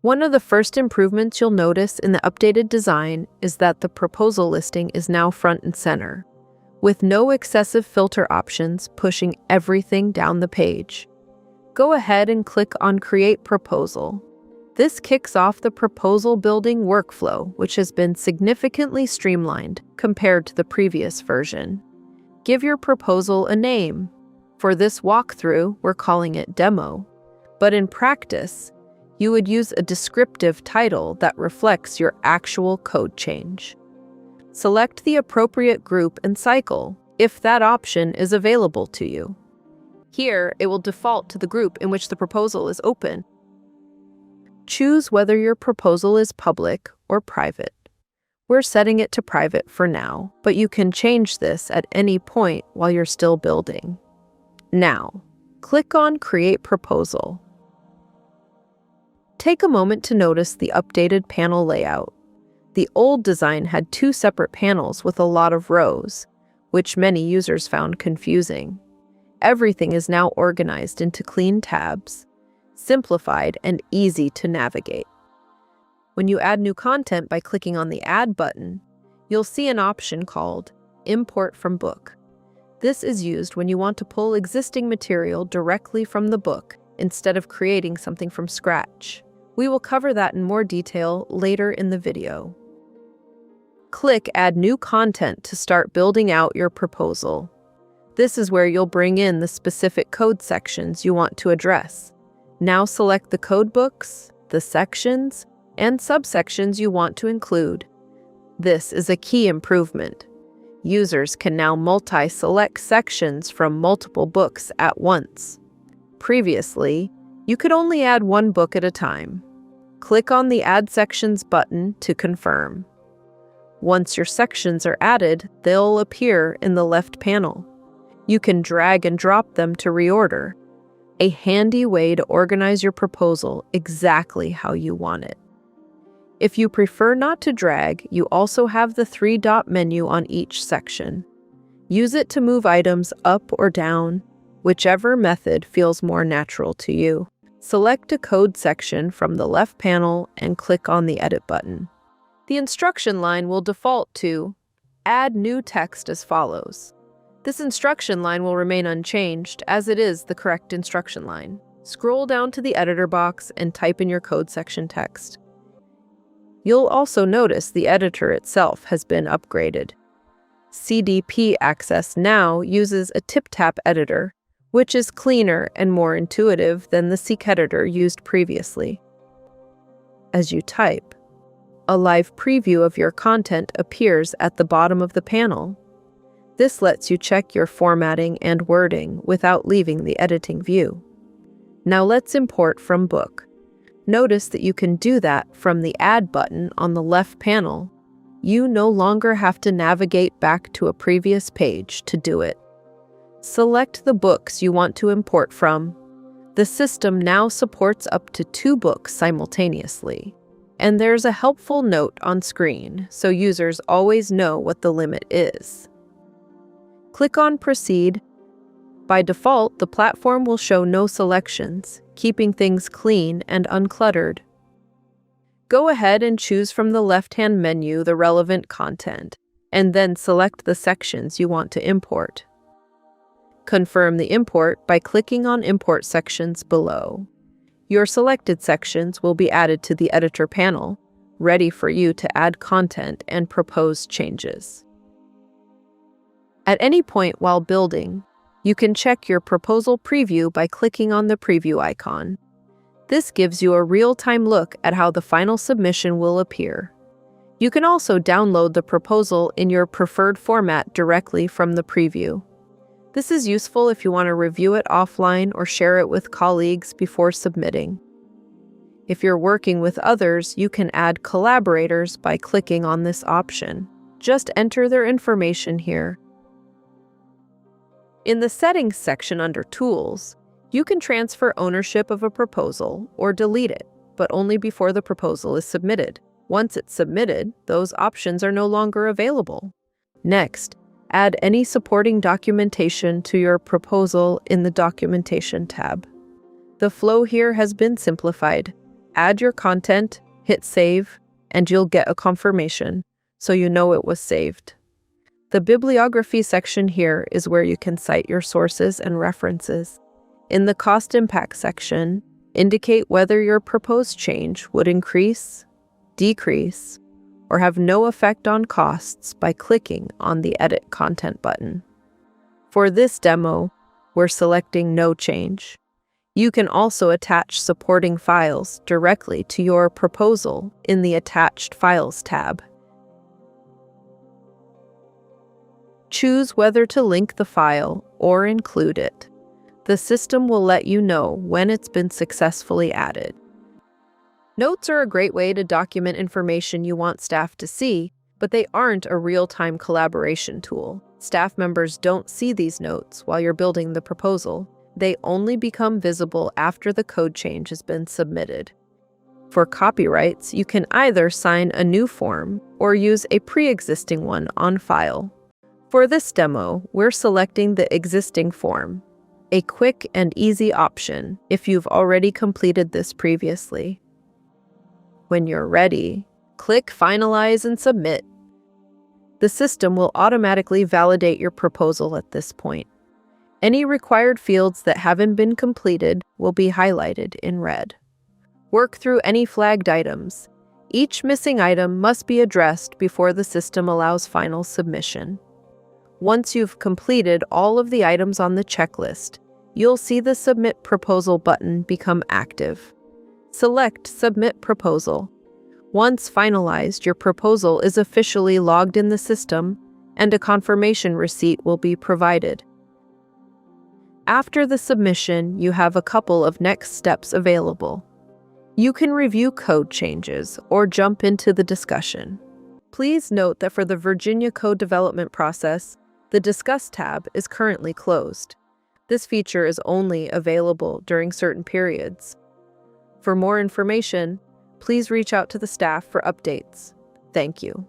One of the first improvements you'll notice in the updated design is that the proposal listing is now front and center, with no excessive filter options pushing everything down the page. Go ahead and click on Create Proposal. This kicks off the proposal building workflow, which has been significantly streamlined compared to the previous version. Give your proposal a name. For this walkthrough, we're calling it Demo, but in practice, you would use a descriptive title that reflects your actual code change. Select the appropriate group and cycle if that option is available to you. Here, it will default to the group in which the proposal is open. Choose whether your proposal is public or private. We're setting it to private for now, but you can change this at any point while you're still building. Now, click on Create Proposal. Take a moment to notice the updated panel layout. The old design had two separate panels with a lot of rows, which many users found confusing. Everything is now organized into clean tabs, simplified and easy to navigate. When you add new content by clicking on the Add button, you'll see an option called Import from Book. This is used when you want to pull existing material directly from the book instead of creating something from scratch. We will cover that in more detail later in the video. Click Add New Content to start building out your proposal. This is where you'll bring in the specific code sections you want to address. Now select the code books, the sections, and subsections you want to include. This is a key improvement. Users can now multi-select sections from multiple books at once. Previously, you could only add one book at a time. Click on the Add Sections button to confirm. Once your sections are added, they'll appear in the left panel. You can drag and drop them to reorder, a handy way to organize your proposal exactly how you want it. If you prefer not to drag, you also have the three-dot menu on each section. Use it to move items up or down, whichever method feels more natural to you. Select a code section from the left panel and click on the Edit button. The instruction line will default to Add New Text as follows. This instruction line will remain unchanged as it is the correct instruction line. Scroll down to the editor box and type in your code section text. You'll also notice the editor itself has been upgraded. CDP Access now uses a tip-tap editor, which is cleaner and more intuitive than the Seek editor used previously. As you type, a live preview of your content appears at the bottom of the panel. This lets you check your formatting and wording without leaving the editing view. Now let's import from book. Notice that you can do that from the Add button on the left panel. You no longer have to navigate back to a previous page to do it. Select the books you want to import from. The system now supports up to 2 books simultaneously, and there's a helpful note on screen so users always know what the limit is. Click on Proceed. By default, the platform will show no selections, keeping things clean and uncluttered. Go ahead and choose from the left-hand menu the relevant content, and then select the sections you want to import. Confirm the import by clicking on Import Sections below. Your selected sections will be added to the editor panel, ready for you to add content and propose changes. At any point while building, you can check your proposal preview by clicking on the preview icon. This gives you a real-time look at how the final submission will appear. You can also download the proposal in your preferred format directly from the preview. This is useful if you want to review it offline or share it with colleagues before submitting. If you're working with others, you can add collaborators by clicking on this option. Just enter their information here. In the Settings section under Tools, you can transfer ownership of a proposal or delete it, but only before the proposal is submitted. Once it's submitted, those options are no longer available. Next, add any supporting documentation to your proposal in the Documentation tab. The flow here has been simplified. Add your content, hit save, and you'll get a confirmation, so you know it was saved. The bibliography section here is where you can cite your sources and references. In the cost impact section, indicate whether your proposed change would increase, decrease, or have no effect on costs by clicking on the Edit Content button. For this demo, we're selecting No Change. You can also attach supporting files directly to your proposal in the Attached Files tab. Choose whether to link the file or include it. The system will let you know when it's been successfully added. Notes are a great way to document information you want staff to see, but they aren't a real-time collaboration tool. Staff members don't see these notes while you're building the proposal. They only become visible after the code change has been submitted. For copyrights, you can either sign a new form or use a pre-existing one on file. For this demo, we're selecting the existing form, a quick and easy option if you've already completed this previously. When you're ready, click Finalize and Submit. The system will automatically validate your proposal at this point. Any required fields that haven't been completed will be highlighted in red. Work through any flagged items. Each missing item must be addressed before the system allows final submission. Once you've completed all of the items on the checklist, you'll see the Submit Proposal button become active. Select Submit Proposal. Once finalized, your proposal is officially logged in the system, and a confirmation receipt will be provided. After the submission, you have a couple of next steps available. You can review code changes or jump into the discussion. Please note that for the Virginia code development process, the Discuss tab is currently closed. This feature is only available during certain periods. For more information, please reach out to the staff for updates. Thank you.